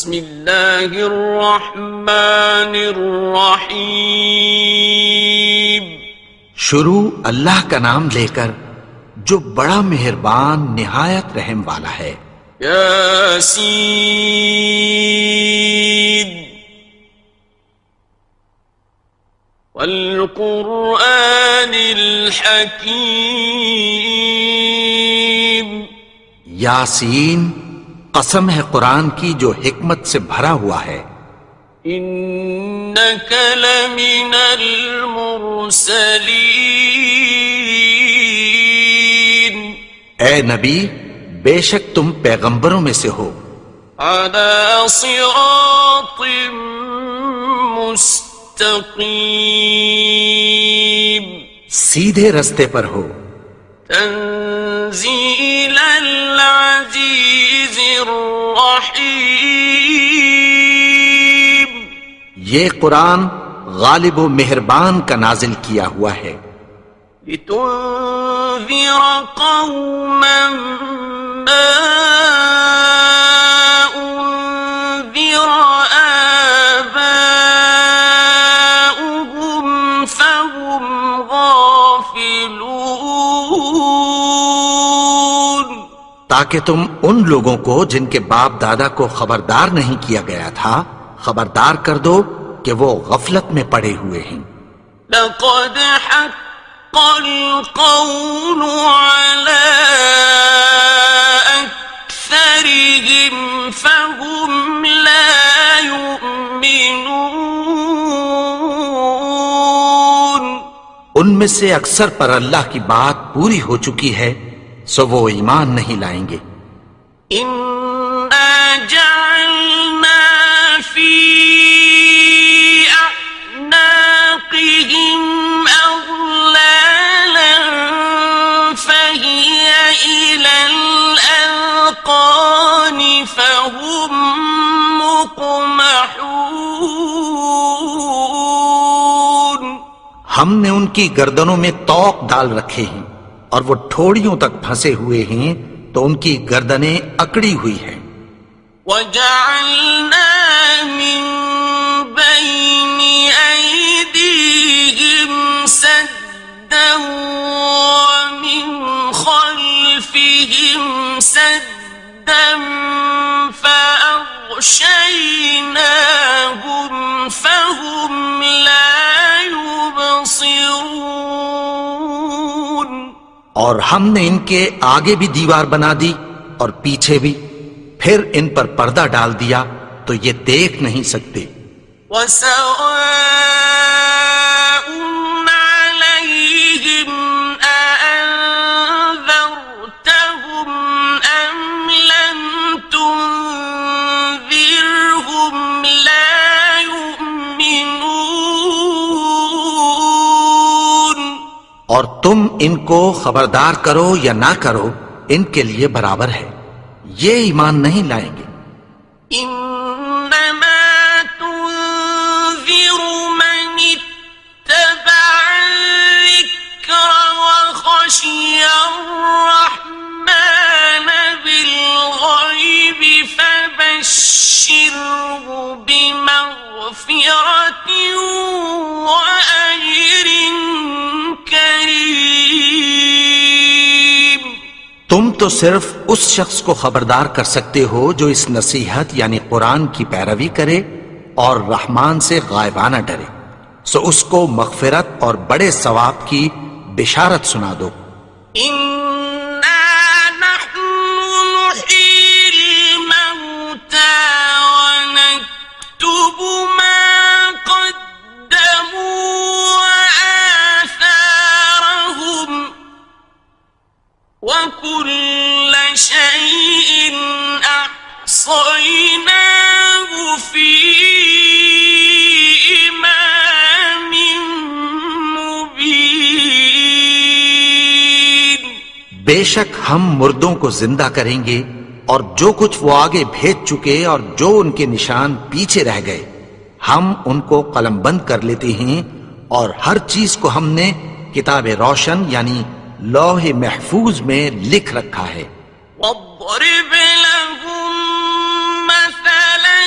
بسم اللہ الرحمن الرحیم. شروع اللہ کا نام لے کر جو بڑا مہربان نہایت رحم والا ہے. یاسین والقرآن الحکیم. یاسین قسم ہے قرآن کی جو حکمت سے بھرا ہوا ہے. انک لمن المرسلین. اے نبی بے شک تم پیغمبروں میں سے ہو. علی صراط مستقیم. سیدھے رستے پر ہو. تنزیل العزیز الرحیم. یہ قرآن غالب و مہربان کا نازل کیا ہوا ہے. لتنذر قوما ما انذر آباؤهم فهم غافلون. تاکہ تم ان لوگوں کو جن کے باپ دادا کو خبردار نہیں کیا گیا تھا خبردار کر دو کہ وہ غفلت میں پڑے ہوئے ہیں. لقد حق القول على أكثرهم فهم لا يؤمنون. ان میں سے اکثر پر اللہ کی بات پوری ہو چکی ہے سو وہ ایمان نہیں لائیں گے. إنا جعلنا في أعناقهم أغلالا فهي إلى الأذقان فهم مقمحون. ہم نے ان کی گردنوں میں طوق ڈال رکھے ہیں اور وہ ٹھوڑیوں تک پھنسے ہوئے ہیں تو ان کی گردنیں اکڑی ہوئی ہیں. وَجَعَلْنَا مِن بَيْنِ أَيْدِيهِمْ سَدًّا وَمِنْ خَلْفِهِمْ سَدًّا فَأَغْشَيْنَاهُمْ فَهُمْ لَا يُبْصِرُونَ. اور ہم نے ان کے آگے بھی دیوار بنا دی اور پیچھے بھی، پھر ان پر پردہ ڈال دیا تو یہ دیکھ نہیں سکتے. وَسَوَاءٌ عَلَيْهِمْ أَأَنذَرْتَهُمْ أَمْ لَمْ تُنذِرْهُمْ لَا يُؤْمِنُونَ. اور تم ان کو خبردار کرو یا نہ کرو ان کے لیے برابر ہے، یہ ایمان نہیں لائیں گے. إنما تنذر من اتبع الذكر وخشي الرحمن بالغيب فبشره بمغفرة وأجر كريم. تم تو صرف اس شخص کو خبردار کر سکتے ہو جو اس نصیحت یعنی قرآن کی پیروی کرے اور رحمان سے غائبانہ ڈرے، سو اس کو مغفرت اور بڑے ثواب کی بشارت سنا دو. إنا نحن نحيي الموتى ونكتب ما قدموا وآثارهم وكل شيء أحصيناه في إمام مبين. بے شک ہم مردوں کو زندہ کریں گے اور جو کچھ وہ آگے بھیج چکے اور جو ان کے نشان پیچھے رہ گئے ہم ان کو قلم بند کر لیتے ہیں اور ہر چیز کو ہم نے کتاب روشن یعنی لوح محفوظ میں لکھ رکھا ہے. واضرب لهم مثلا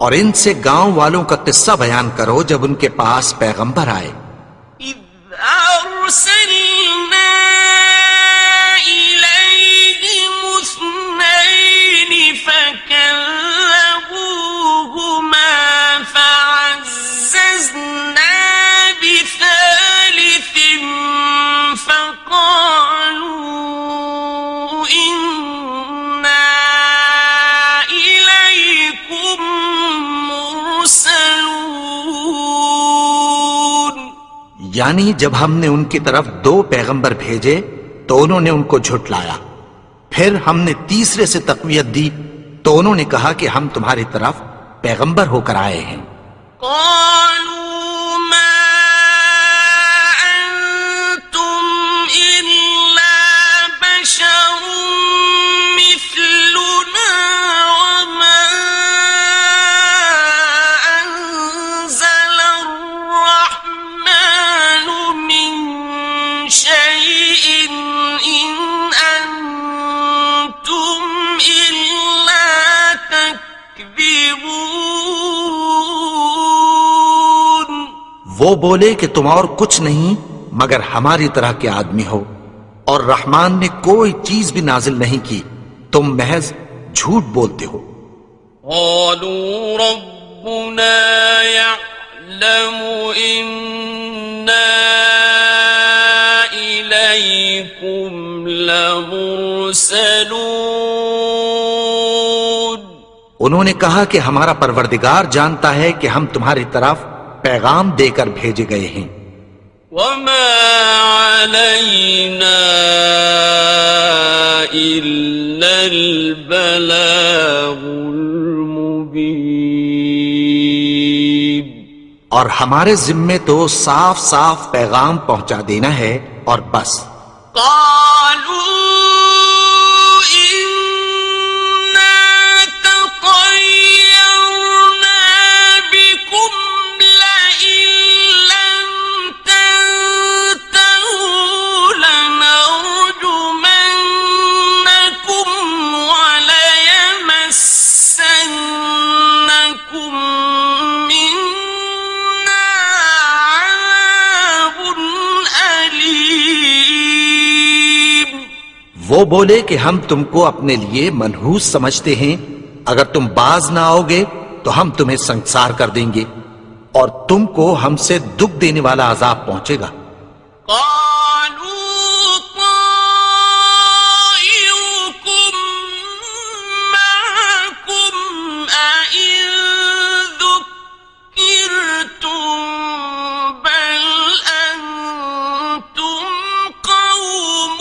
اور ان سے گاؤں والوں کا قصہ بیان کرو جب ان کے پاس پیغمبر آئے. إذ أرسلنا إليهم اثنين فكذبوهما فعززنا بثالث فقالوا إنا إليكم مرسلون. یعنی جب ہم نے ان کی طرف 2 پیغمبر بھیجے تو انہوں نے ان کو جھٹلایا. پھر ہم نے تیسرے سے تقویت دی تو انہوں نے کہا کہ ہم تمہاری طرف پیغمبر ہو کر آئے ہیں. قالوا ما أنتم إلا بشر مثلنا وما أنزل الرحمن من شيء إن أنتم إلا تكذبون. وہ بولے کہ تم اور کچھ نہیں مگر ہماری طرح کے آدمی ہو اور رحمان نے کوئی چیز بھی نازل نہیں کی، تم محض جھوٹ بولتے ہو. قالوا ربنا يعلم إنا إليكم لمرسلون. انہوں نے کہا کہ ہمارا پروردگار جانتا ہے کہ ہم تمہاری طرف پیغام دے کر بھیجے گئے ہیں. وما علينا إلا البلاغ المبين. اور ہمارے ذمے تو صاف صاف پیغام پہنچا دینا ہے اور بس. قالوا إنا تطيرنا بكم لئن لم تنتهوا لنرجمنكم وليمسنكم منا عذاب أليم. وہ بولے کہ ہم تم کو اپنے لیے منحوس سمجھتے ہیں، اگر تم باز نہ آؤ گے تو ہم تمہیں سنسار کر دیں گے اور تم کو ہم سے دکھ دینے والا عذاب پہنچے گا. قالوا طائركم معكم أئن ذكرتم بل أنتم قوم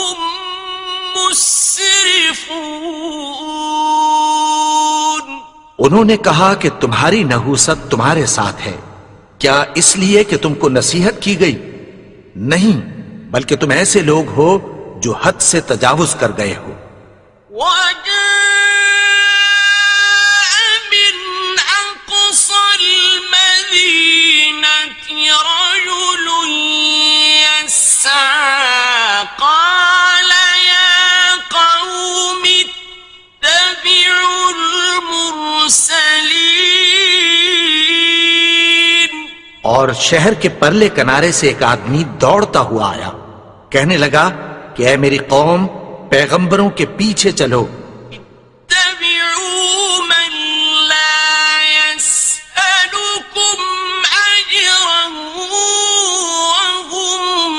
مسرفون. انہوں نے کہا کہ تمہاری نحوست تمہارے ساتھ ہے، کیا اس لیے کہ تم کو نصیحت کی گئی؟ نہیں، بلکہ تم ایسے لوگ ہو جو حد سے تجاوز کر گئے ہو. وجاء من أقصى المدينة رجل يسعى قال يا قوم اتبعوا المرسلين. اور شہر کے پرلے کنارے سے ایک آدمی دوڑتا ہوا آیا، کہنے لگا کہ اے میری قوم، پیغمبروں کے پیچھے چلو. اتبعوا من لا يسألكم أجرا وهم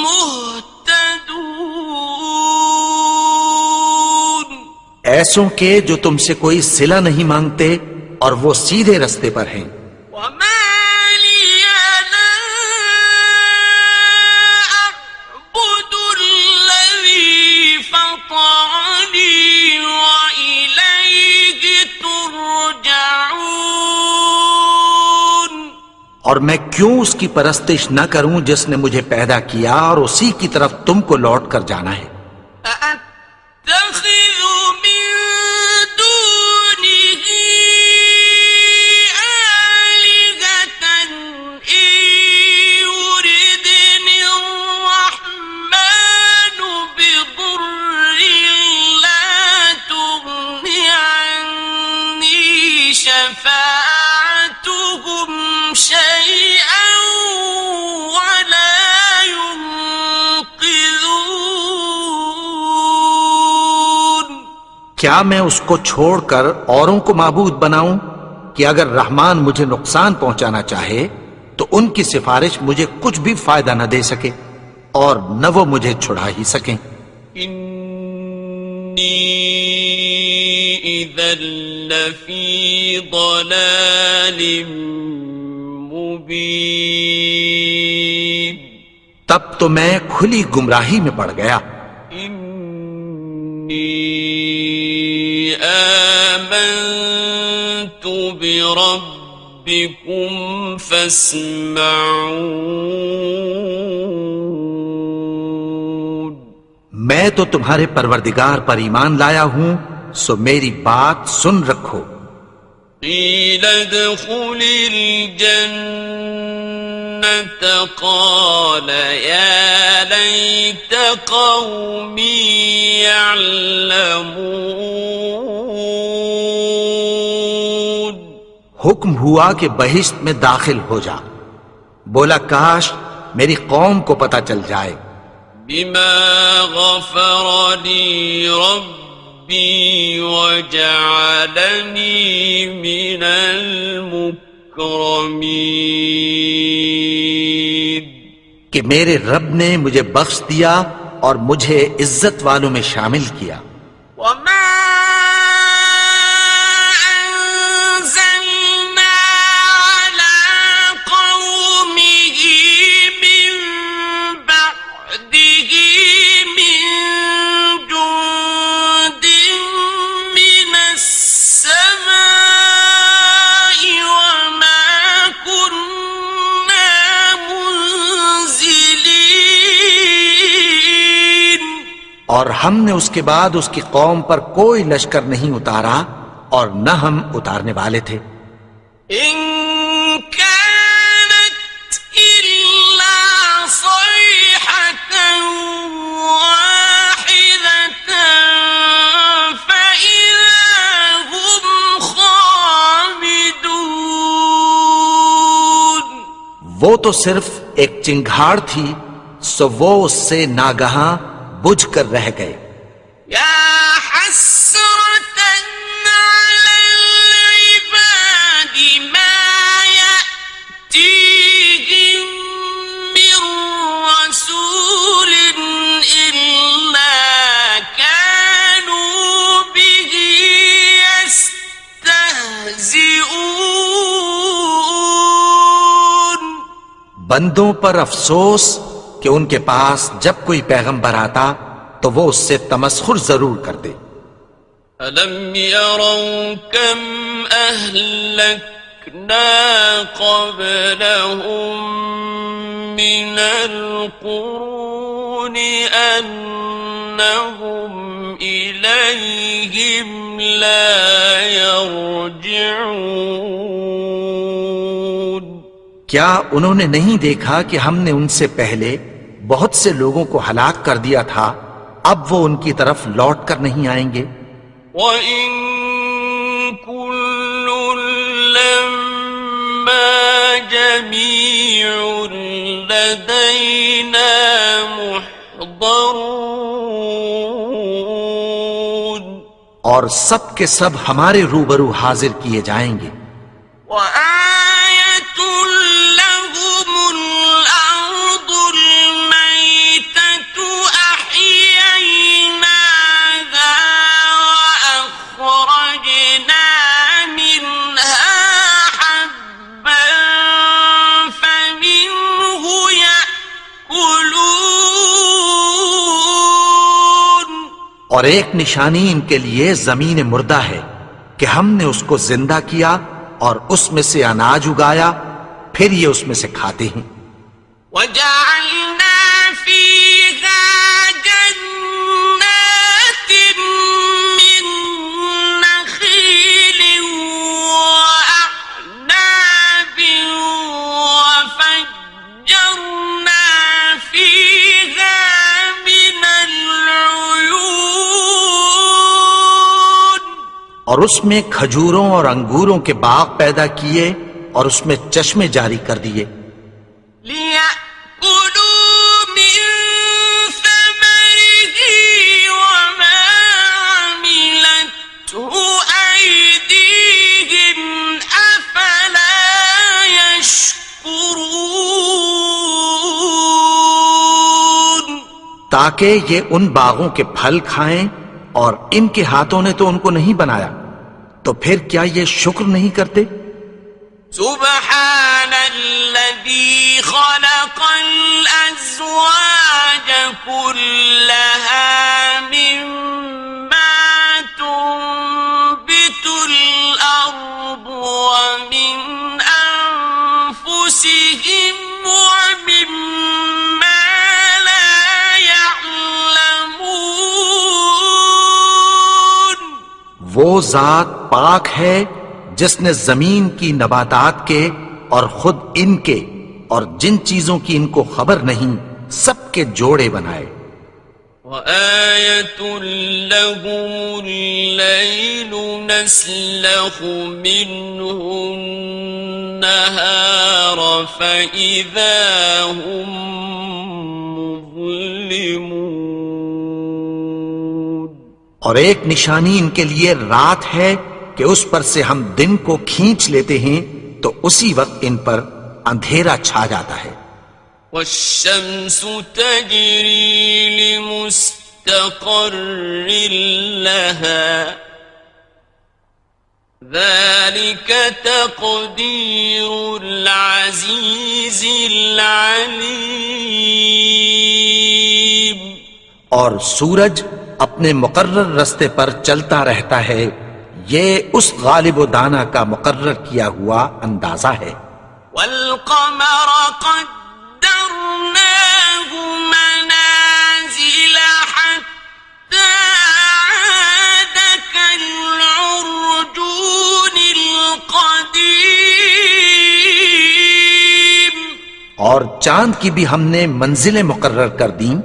مهتدون. ایسوں کے جو تم سے کوئی صلہ نہیں مانگتے اور وہ سیدھے رستے پر ہیں. وما لي لا أعبد الذي فطرني وإليه ترجعون. اور میں کیوں اس کی پرستش نہ کروں جس نے مجھے پیدا کیا اور اسی کی طرف تم کو لوٹ کر جانا ہے. أأتخذ من دونه آلهة إن يردني الرحمن بضر لا تغن عني شفاعتهم کیا میں اس کو چھوڑ کر اوروں کو معبود بناؤں کہ اگر رحمان مجھے نقصان پہنچانا چاہے تو ان کی سفارش مجھے کچھ بھی فائدہ نہ دے سکے اور نہ وہ مجھے چھڑا ہی سکیں؟ انی اذا لفی ضلال مبین، تب تو میں کھلی گمراہی میں پڑ گیا۔ انی آمنت بربکم فاسمعون، میں تو تمہارے پروردگار پر ایمان لایا ہوں، سو میری بات سن رکھو۔ قیل ادخل الجنة قال یا لیت قومی یعلمون، حکم ہوا کہ بہشت میں داخل ہو جا، بولا کاش میری قوم کو پتہ چل جائے۔ بما غفر لی ربی وجعلنی من المکرمین، کہ میرے رب نے مجھے بخش دیا اور مجھے عزت والوں میں شامل کیا۔ وما أنزلنا على قومه من بعده من جند من السماء وما كنا منزلين، اور ہم نے اس کے بعد اس کی قوم پر کوئی لشکر نہیں اتارا اور نہ ہم اتارنے والے تھے۔ إن كانت إلا صيحة واحدة فإذا هم خامدون، وہ تو صرف ایک چنگھاڑ تھی، سو وہ اس سے ناگہاں بجھ کر رہ گئے۔ يا حسرة على العباد ما يأتيهم من رسول إلا كانوا به يستهزئون، بندوں پر افسوس کہ ان کے پاس جب کوئی پیغمبر آتا تو وہ اس سے تمسخر ضرور کرتے۔ أَلَمْ يَرَوْا كَمْ أَهْلَكْنَا قَبْلَهُمْ مِنَ الْقُرُونِ أَنَّهُمْ إِلَيْهِمْ لَا يَرْجِعُونَ، کیا انہوں نے نہیں دیکھا کہ ہم نے ان سے پہلے بہت سے لوگوں کو ہلاک کر دیا تھا، اب وہ ان کی طرف لوٹ کر نہیں آئیں گے؟ وَإِن كُلٌّ لَّمَّا جَمِيعٌ لَّدَيْنَا مُحْضَرُونَ، اور سب کے سب ہمارے روبرو حاضر کیے جائیں گے۔ وَآيَةٌ لَّهُمُ الْأَرْضُ الْمَيْتَةُ أَحْيَيْنَاهَا وَأَخْرَجْنَا مِنْهَا حَبًّا فَمِنْهُ يَأْكُلُونَ، اور ایک نشانی ان کے لیے زمین مردہ ہے کہ ہم نے اس کو زندہ کیا اور اس میں سے اناج اگایا، پھر یہ اس میں سے کھاتے ہیں۔ وَجَعَلْنَا فِيهَا جَنَّاتٍ مِّن نَّخِيلٍ وَأَعْنَابٍ وَفَجَّرْنَا فِيهَا مِنَ الْعُيُونِ، اور اس میں کھجوروں اور انگوروں کے باغ پیدا کیے اور اس میں چشمے جاری کر دیے۔ لِيَأْكُلُوا مِن ثَمَرِهِ وَمَا عَمِلَتْهُ تاکہ یہ ان باغوں کے پھل کھائیں، اور ان کے ہاتھوں نے تو ان کو نہیں بنایا، تو پھر کیا یہ شکر نہیں کرتے؟ سبحان الذي خلق الأزواج كلها مما تنبت الأرض ومن أنفسهم ومما لا يعلمون. وہ ذات پاک ہے جس نے زمین کی نباتات کے اور خود ان کے اور جن چیزوں کی ان کو خبر نہیں سب کے جوڑے بنائے. وَآيَةٌ لَهُمُ اللَّيْلُ نَسْلَخُ مِنْهُ النَّهَارَ فَإِذَا هُمْ مُظْلِمُونَ. اور ایک نشانی ان کے لیے رات ہے کہ اس پر سے ہم دن کو کھینچ لیتے ہیں تو اسی وقت ان پر اندھیرا چھا جاتا ہے. وَالشَّمْسُ تَجْرِي لِمُسْتَقَرٍّ لَهَا ذَلِكَ تَقْدِيرُ الْعَزِيزِ الْعَلِيمِ. اور سورج اپنے مقرر رستے پر چلتا رہتا ہے، یہ اس غالب و دانا کا مقرر کیا ہوا اندازہ ہے. وَالْقَمَرَ قَدَّرْنَاهُ مَنَازِلَ حَتَّى عَادَ كَالْعُرْجُونِ الْقَدِيمِ. اور چاند کی بھی ہم نے منزلیں مقرر کر دیں،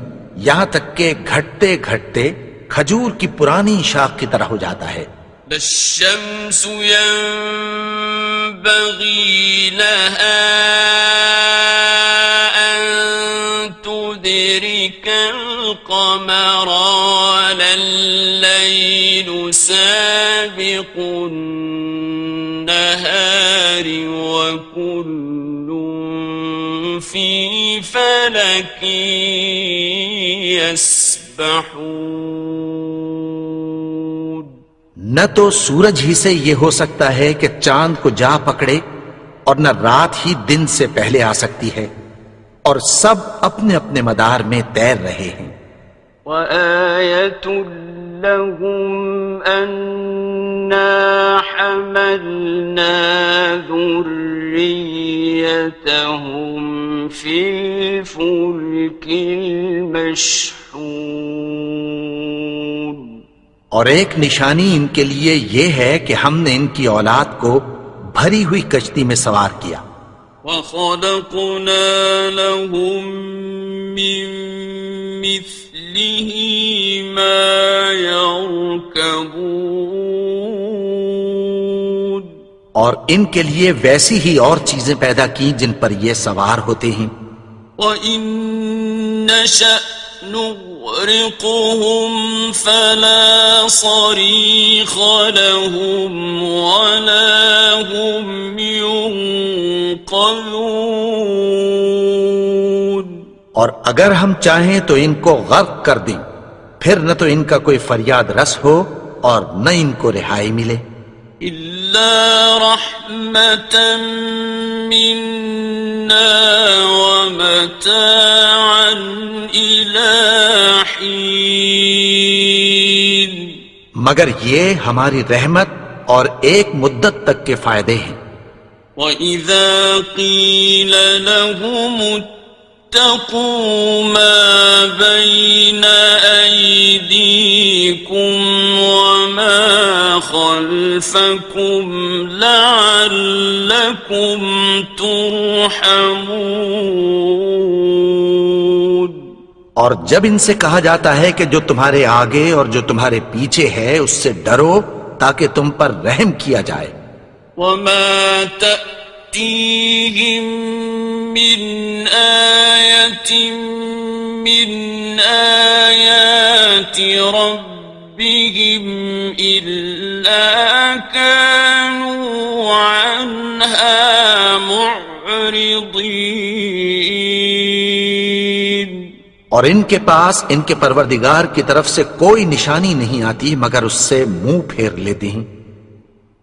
یہاں تک کہ گھٹتے گھٹتے کھجور کی پرانی شاخ کی طرح ہو جاتا ہے. الشمس ينبغي لها أن تدرك القمر ولا الليل سابق النهار وكل في فلك يسبحون. نہ تو سورج ہی سے یہ ہو سکتا ہے کہ چاند کو جا پکڑے، اور نہ رات ہی دن سے پہلے آ سکتی ہے، اور سب اپنے اپنے مدار میں تیر رہے ہیں. وَآيَةٌ لَهُمْ أَنَّا حَمَلْنَا ذُرِّيَّتَهُمْ فِي الْفُلْكِ الْمَشْحُونِ. اور ایک نشانی ان کے لیے یہ ہے کہ ہم نے ان کی اولاد کو بھری ہوئی کشتی میں سوار کیا. وَخَلَقْنَا لَهُم مِّن مِّثْلِهِ مَا يَرْكَبُونَ. اور ان کے لیے ویسی ہی اور چیزیں پیدا کی جن پر یہ سوار ہوتے ہیں. وَإِن نَّشَأْ نُغْرِقْهُمْ فَلَا صَرِيخَ لَهُمْ وَلَا هُمْ يُنقَذُونَ. اور اگر ہم چاہیں تو ان کو غرق کر دیں، پھر نہ تو ان کا کوئی فریاد رس ہو اور نہ ان کو رہائی ملے. إِلَّا رَحْمَةً مِّنَّا وَمَتَاعًا إِلَىٰ حِينٍ. مگر یہ ہماری رحمت اور ایک مدت تک کے فائدے ہیں. وَإِذَا قِيلَ لَهُمُ اتَّقُوا مَا بَيْنَ أَيْدِيكُمْ وَمَا خَلْفَكُمْ لَعَلَّكُمْ تُرْحَمُونَ. اور جب ان سے کہا جاتا ہے کہ جو تمہارے آگے اور جو تمہارے پیچھے ہے اس سے ڈرو تاکہ تم پر رحم کیا جائے. وَمَا تَأْتِيهِم مِّنْ آيَةٍ مِّنْ آيَاتِ رَبِّهِمْ إِلَّا كَانُوا عَنْهَا مُعْرِضِينَ. اور ان کے پاس ان کے پروردگار کی طرف سے کوئی نشانی نہیں آتی مگر اس سے منہ پھیر لیتے ہیں۔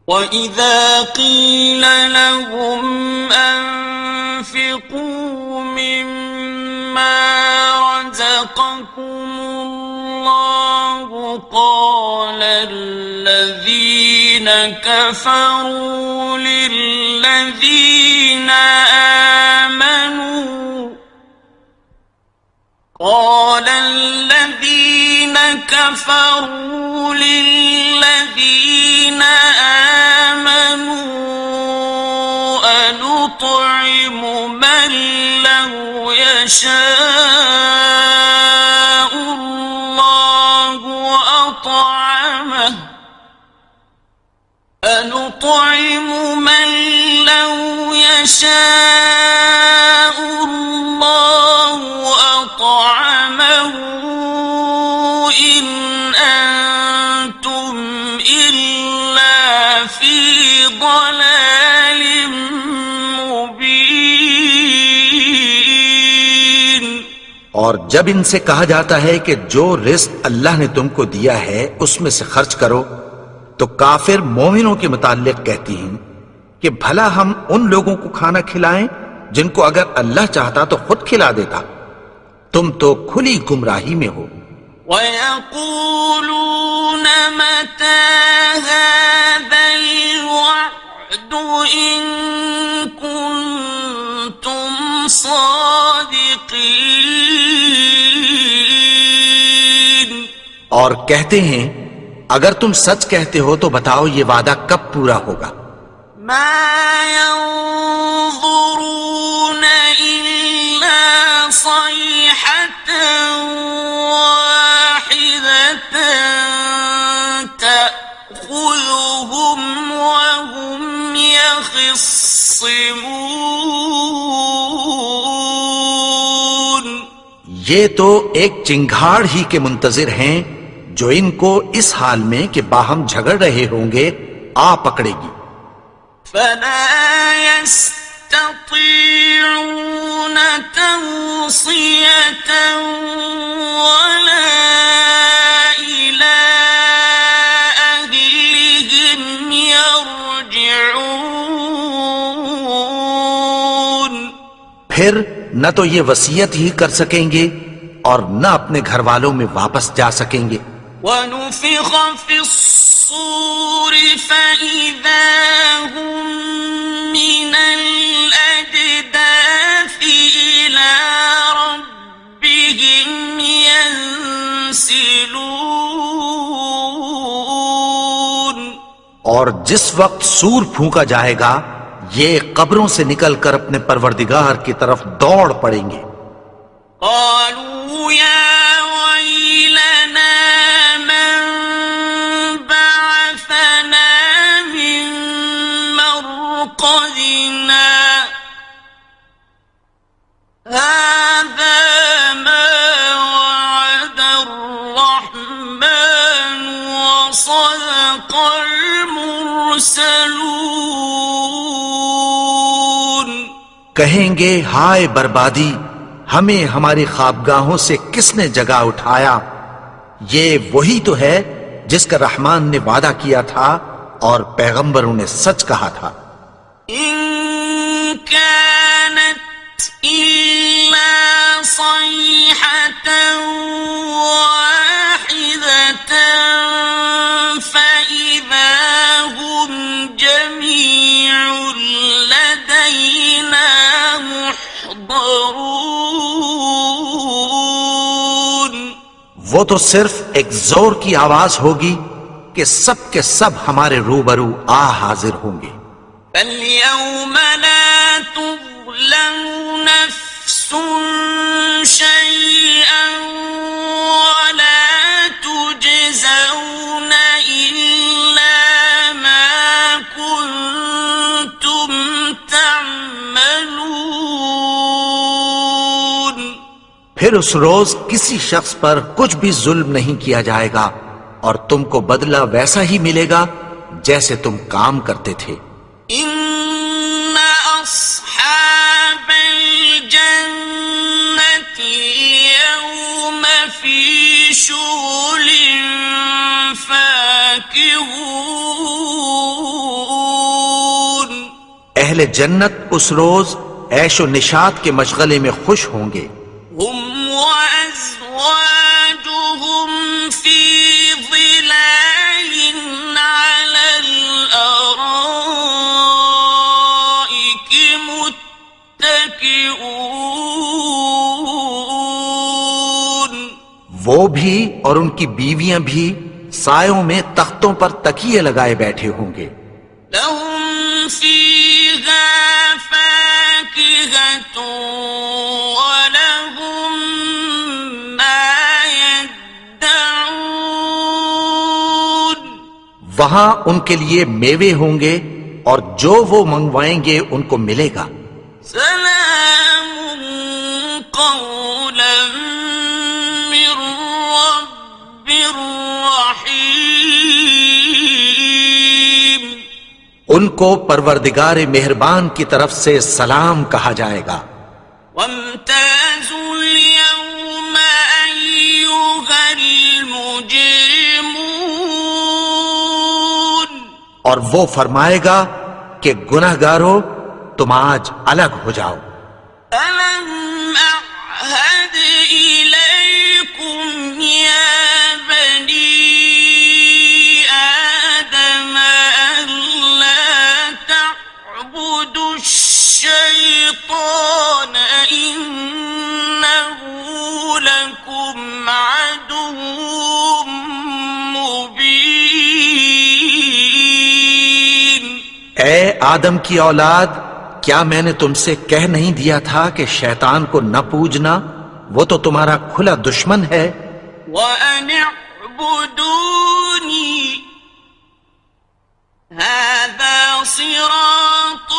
وَإِذَا قِيلَ لَهُمْ أَنفِقُوا مِمَّا رَزَقَكُمُ اللَّهُ قَالَ الَّذِينَ كَفَرُوا لِلَّذِينَ آمنوا أنطعم من لو يشاء الله أطعمه أنطعم من لو يشاء الله أطعمه إن أنتم إلا في ضلال مبين۔ اور جب ان سے کہا جاتا ہے کہ جو رزق اللہ نے تم کو دیا ہے اس میں سے خرچ کرو، تو کافر مومنوں کے متعلق کہتی ہیں کہ بھلا ہم ان لوگوں کو کھانا کھلائیں جن کو اگر اللہ چاہتا تو خود کھلا دیتا، تم تو کھلی گمراہی میں ہو۔ وَيَقُولُونَ مَتَى هَذَا الْوَعْدُ إِن كُنتُمْ صَادِقِينَ۔ اور کہتے ہیں اگر تم سچ کہتے ہو تو بتاؤ یہ وعدہ کب پورا ہوگا؟ مَا يَنظُرُونَ إِلَّا صَيْحَةً وَاحِدَةً تَأْخُذُهُمْ وَهُمْ يَخِصِّمُونَ۔ یہ تو ایک چنگھاڑ ہی کے منتظر ہیں جو ان کو اس حال میں کہ باہم جھگڑ رہے ہوں گے آ پکڑے گی۔ فَلَا يَسْتَطِيعُونَ تَوْصِيَةً وَلَا إِلَىٰ أَهْلِهِمْ يَرْجِعُونَ۔ پھر نہ تو یہ وصیت ہی کر سکیں گے اور نہ اپنے گھر والوں میں واپس جا سکیں گے۔ وَنُفِخَ فِي الصُّورِ فَإِذَا هُم مِّنَ الْأَجْدَاثِ إِلَىٰ رَبِّهِمْ يَنسِلُونَ۔ اور جس وقت سور پھونکا جائے گا یہ قبروں سے نکل کر اپنے پروردگار کی طرف دوڑ پڑیں گے۔ قالوا يا ويلنا من بعثنا من مرقدنا هذا ما وعد الرحمن وصدق المرسلون۔ کہیں گے ہائے بربادی، ہمیں ہماری خوابگاہوں سے کس نے جگا اٹھایا؟ یہ وہی تو ہے جس کا رحمان نے وعدہ کیا تھا اور پیغمبروں نے سچ کہا تھا۔ إن كانت إلا صيحة واحدة فإذا هم جميع لدينا محضرون۔ وہ تو صرف ایک زور کی آواز ہوگی کہ سب کے سب ہمارے روبرو آ حاضر ہوں گے۔ فَالْيَوْمَ لَا تُظْلَمُ نَفْسٌ شَيْئًا وَلَا تُجْزَوْنَ إِلَّا مَا كُنتُمْ تَعْمَلُونَ۔ پھر اس روز کسی شخص پر کچھ بھی ظلم نہیں کیا جائے گا اور تم کو بدلہ ویسا ہی ملے گا جیسے تم کام کرتے تھے۔ إِنَّ أَصْحَابَ الْجَنَّةِ الْيَوْمَ شغل فاكهون اہل جنت اس روز عیش و نشاط کے مشغلے میں خوش ہوں گے. هم وأزواجهم في ظلال على الأرائك متكئون وہ بھی اور ان کی بیویاں بھی سایوں میں تختوں پر تکیے لگائے بیٹھے ہوں گے. لهم فيها فاكهة ولهم ما يدعون وہاں ان کے لیے میوے ہوں گے اور جو وہ منگوائیں گے ان کو ملے گا. سلام قولا من رب رحيم ان کو پروردگار مہربان کی طرف سے سلام کہا جائے گا. وامتازوا اليوم أيها المجرمون اور وہ فرمائے گا کہ گناہگارو تم آج الگ ہو جاؤ. ألم أعهد إليكم يا بني آدم ألا تعبدوا الشيطان إنه لكم عدو مبين اے آدم کی اولاد، کیا میں نے تم سے کہہ نہیں دیا تھا کہ شیطان کو نہ پوجنا، وہ تو تمہارا کھلا دشمن ہے. وَأَنِ اعْبُدُونِي هَذَا صِرَاطٌ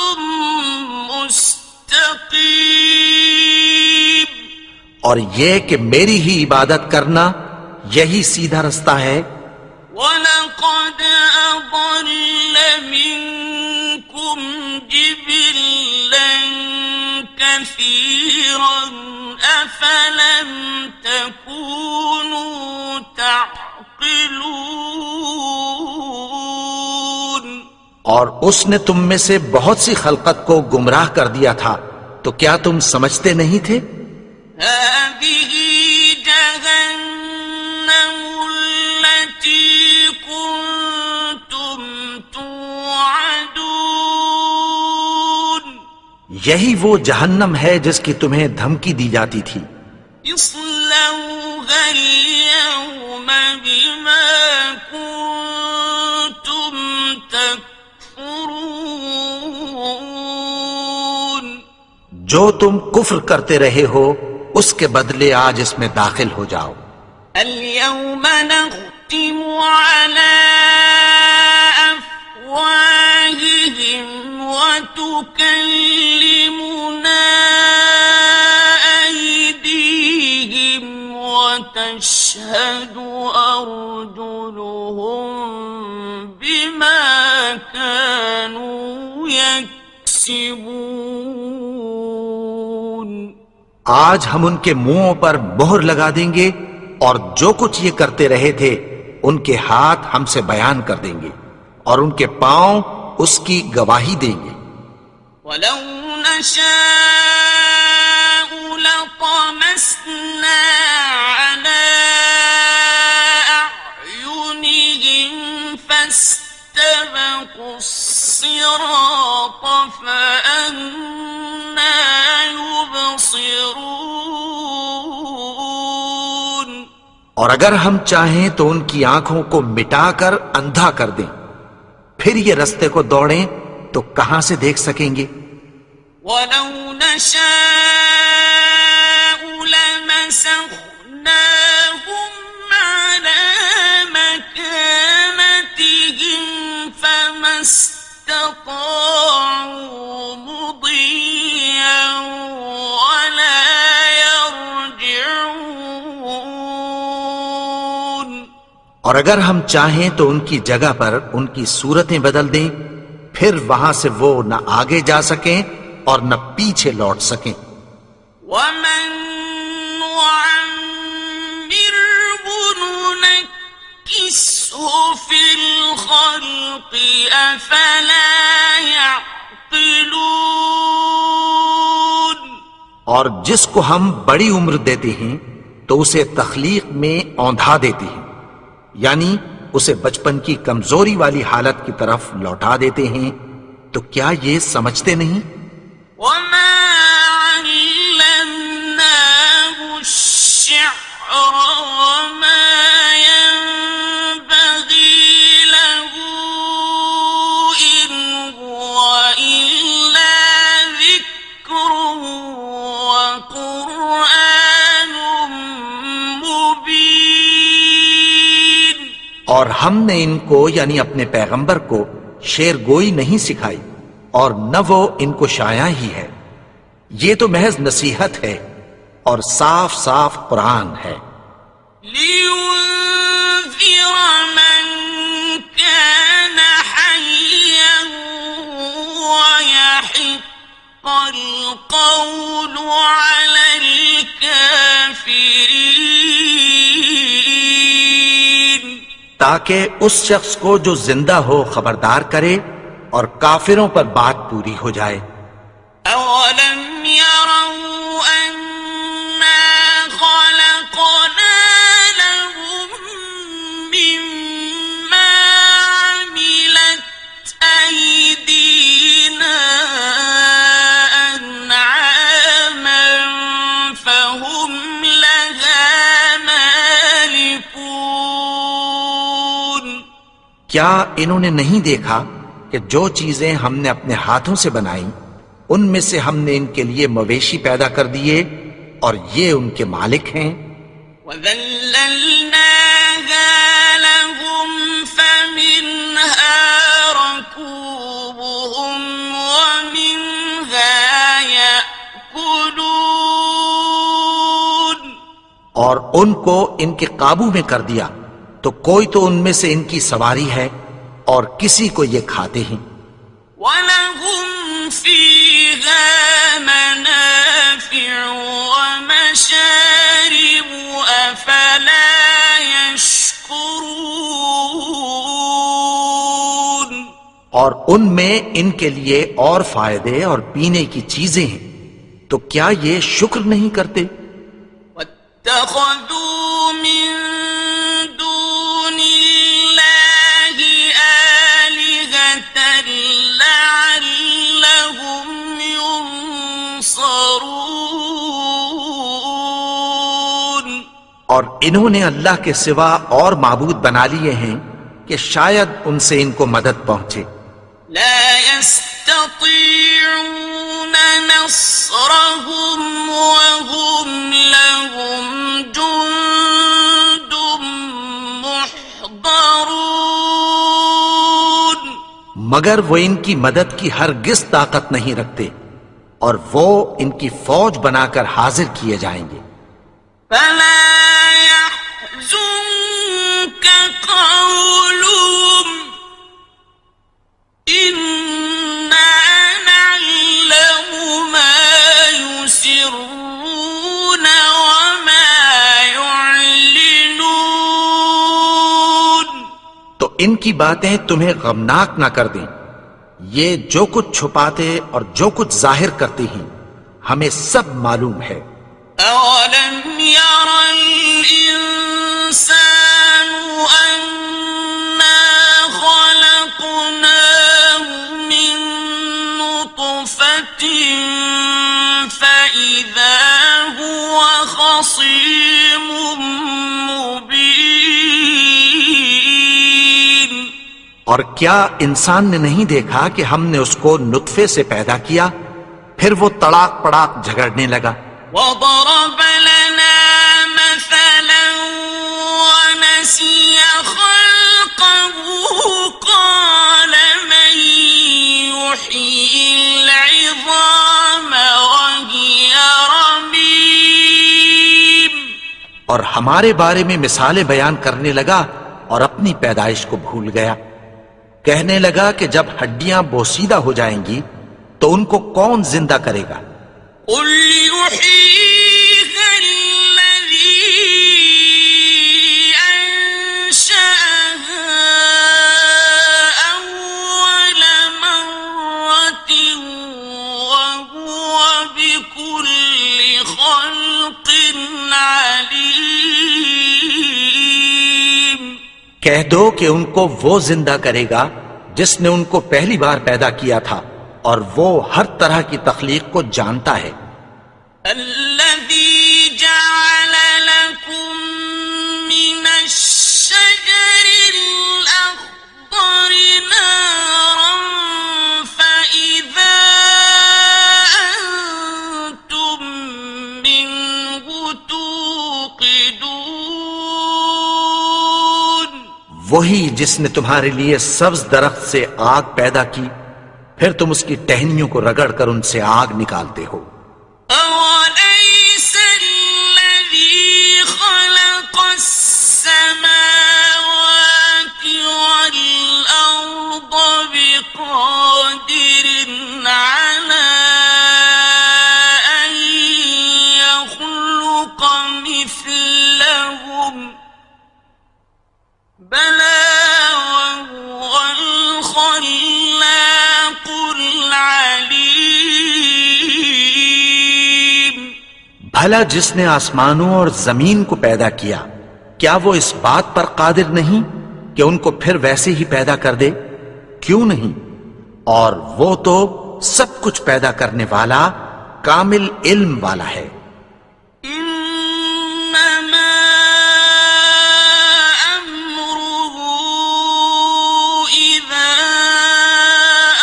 مُسْتَقِيمٌ اور یہ کہ میری ہی عبادت کرنا یہی سیدھا رستہ ہے. وَلَقَدْ أَضَلَّ مِنكُمْ جِبِلًّا كَثِيرًا أَفَلَمْ تَكُونُوا تَعْقِلُونَ اور اس نے تم میں سے بہت سی خلقت کو گمراہ کر دیا تھا، تو کیا تم سمجھتے نہیں تھے؟ هذه جهنم التي كنتم توعدون یہی وہ جہنم ہے جس کی تمہیں دھمکی دی جاتی تھی. اصلوها اليوم بما كنتم تكفرون جو تم کفر کرتے رہے ہو اس کے بدلے آج اس میں داخل ہو جاؤ. اليوم نختم على أفواههم وتكلمنا أيديهم وتشهد أرجلهم بما كانوا يكسبون آج ہم ان کے منہوں پر مہر لگا دیں گے اور جو کچھ یہ کرتے رہے تھے ان کے ہاتھ ہم سے بیان کر دیں گے اور ان کے پاؤں اس کی گواہی دیں گے. ولو نشاء لطمسنا على أعينهم فاستبقوا الصراط فأنى يبصرون اور اگر ہم چاہیں تو ان کی آنکھوں کو مٹا کر اندھا کر دیں، پھر یہ رستے کو دوڑیں تو کہاں سے دیکھ سکیں گے؟ ولو نشاء لمسخناهم على مكانتهم فما استطاعوا مضيا ولا يرجعون اور اگر ہم چاہیں تو ان کی جگہ پر ان کی صورتیں بدل دیں، پھر وہاں سے وہ نہ آگے جا سکیں اور نہ پیچھے لوٹ سکیں. ومن نعمره ننكسه في الخلق أفلا يعقلون. اور جس کو ہم بڑی عمر دیتے ہیں تو اسے تخلیق میں اوندھا دیتے ہیں، یعنی اسے بچپن کی کمزوری والی حالت کی طرف لوٹا دیتے ہیں، تو کیا یہ سمجھتے نہیں؟ وما علمناه الشعر وما ينبغي له إن هو إلا ذكر وقرآن مبين. اور ہم نے ان کو یعنی اپنے پیغمبر کو شعر گوئی نہیں سکھائی اور نہ وہ ان کو شایع ہی ہے، یہ تو محض نصیحت ہے اور صاف صاف قرآن ہے، لينذر من كان حيا ويحق القول على الكافرين. تاکہ اس شخص کو جو زندہ ہو خبردار کرے اور کافروں پر بات پوری ہو جائے. أولم يروا أنا خلقنا لهم مما عملت أيدينا أنعاما فهم لها مالكون. کیا انہوں نے نہیں دیکھا کہ جو چیزیں ہم نے اپنے ہاتھوں سے بنائی ان میں سے ہم نے ان کے لیے مویشی پیدا کر دیے اور یہ ان کے مالک ہیں. وَذَلَّلْنَاهَا لَهُمْ فَمِنْهَا رَكُوبُهُمْ وَمِنْهَا يَأْكُلُونَ. اور ان کو ان کے قابو میں کر دیا تو کوئی تو ان میں سے ان کی سواری ہے اور کسی کو یہ کھاتے ہیں. وَلَهُمْ فِيهَا مَنَافِعُ وَمَشَارِبُ أَفَلَا يَشْكُرُونَ. اور ان میں ان کے لیے اور فائدے اور پینے کی چیزیں ہیں، تو کیا یہ شکر نہیں کرتے؟ وَاتَّخَذُوا مِن دُونِ اللَّهِ آلِهَةً لَعَلَّهُمْ يُنصَرُونَ. اور انہوں نے اللہ کے سوا اور معبود بنا لیے ہیں کہ شاید ان سے ان کو مدد پہنچے. لا يستطيعون نصرهم وهم لهم جند محضرون. مگر وہ ان کی مدد کی ہرگز طاقت نہیں رکھتے اور وہ ان کی فوج بنا کر حاضر کیے جائیں گے. فلا يحزنك قولهم إنا نعلم ما يسرون وما يعلنون. تو ان کی باتیں تمہیں غمناک نہ کر دیں، یہ جو کچھ چھپاتے اور جو کچھ ظاہر کرتے ہیں ہمیں سب معلوم ہے. أولم ير الإنسان أنا خلقناه من نطفة فإذا هو خصيم مبين. اور کیا انسان نے نہیں دیکھا کہ ہم نے اس کو نطفے سے پیدا کیا پھر وہ تڑاک پڑاک جھگڑنے لگا. وضرب لنا مثلا ونسي خلقه قال من يحيي العظام وهي رميم. اور ہمارے بارے میں مثالیں بیان کرنے لگا اور اپنی پیدائش کو بھول گیا. کہنے لگا کہ جب ہڈیاں بوسیدہ ہو جائیں گی تو ان کو کون زندہ کرے گا؟ قل يحييها الذي أنشأها کہہ دو کہ ان کو وہ زندہ کرے گا جس نے ان کو پہلی بار پیدا کیا تھا، اور وہ ہر طرح کی تخلیق کو جانتا ہے۔ الذي جعل لكم من الشجر الأخضر نارا فإذا أنتم منه توقدون، وہی جس نے تمہارے لیے سبز درخت سے آگ پیدا کی، پھر تم اس کی ٹہنیوں کو رگڑ کر ان سے آگ نکالتے ہو۔ أوليس الذي خلق السماوات والأرض بقادر على أن يخلق مثلهم بلى وهو الخلاق العليم۔ بھلا جس نے آسمانوں اور زمین کو پیدا کیا، کیا وہ اس بات پر قادر نہیں کہ ان کو پھر ویسے ہی پیدا کر دے؟ کیوں نہیں؟ اور وہ تو سب کچھ پیدا کرنے والا، کامل علم والا ہے۔ إنما أمره إذا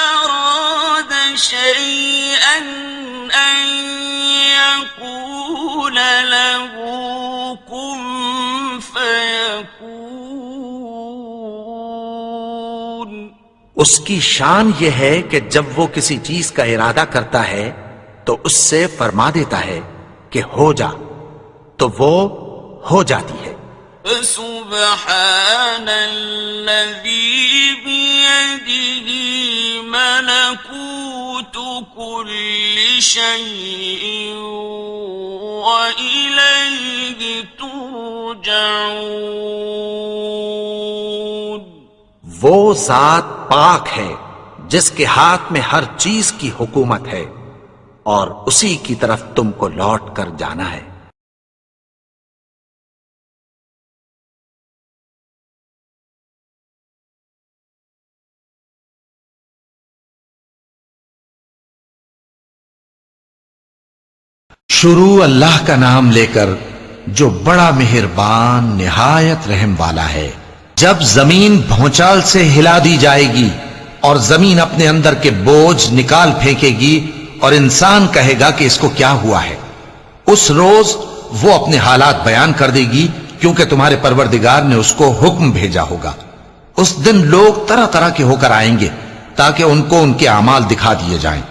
أراد شيئا أن يقول له كن فيكون۔ اس کی شان یہ ہے کہ جب وہ کسی چیز کا ارادہ کرتا ہے تو اس سے فرما دیتا ہے کہ ہو جا، تو وہ ہو جاتی ہے۔ فسبحان الذي بيده ملكوت كل شيء وإليه ترجعون۔ وہ ذات پاک ہے جس کے ہاتھ میں ہر چیز کی حکومت ہے، اور اسی کی طرف تم کو لوٹ کر جانا ہے۔ شروع اللہ کا نام لے کر جو بڑا مہربان نہایت رحم والا ہے۔ جب زمین بھونچال سے ہلا دی جائے گی اور زمین اپنے اندر کے بوجھ نکال پھینکے گی اور انسان کہے گا کہ اس کو کیا ہوا ہے، اس روز وہ اپنے حالات بیان کر دے گی، کیونکہ تمہارے پروردگار نے اس کو حکم بھیجا ہوگا۔ اس دن لوگ طرح طرح کے ہو کر آئیں گے تاکہ ان کو ان کے اعمال دکھا دیے جائیں،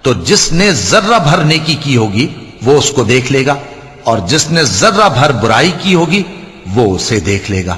تو جس نے ذرہ بھر نیکی کی ہوگی وہ اس کو دیکھ لے گا، اور جس نے ذرہ بھر برائی کی ہوگی وہ اسے دیکھ لے گا۔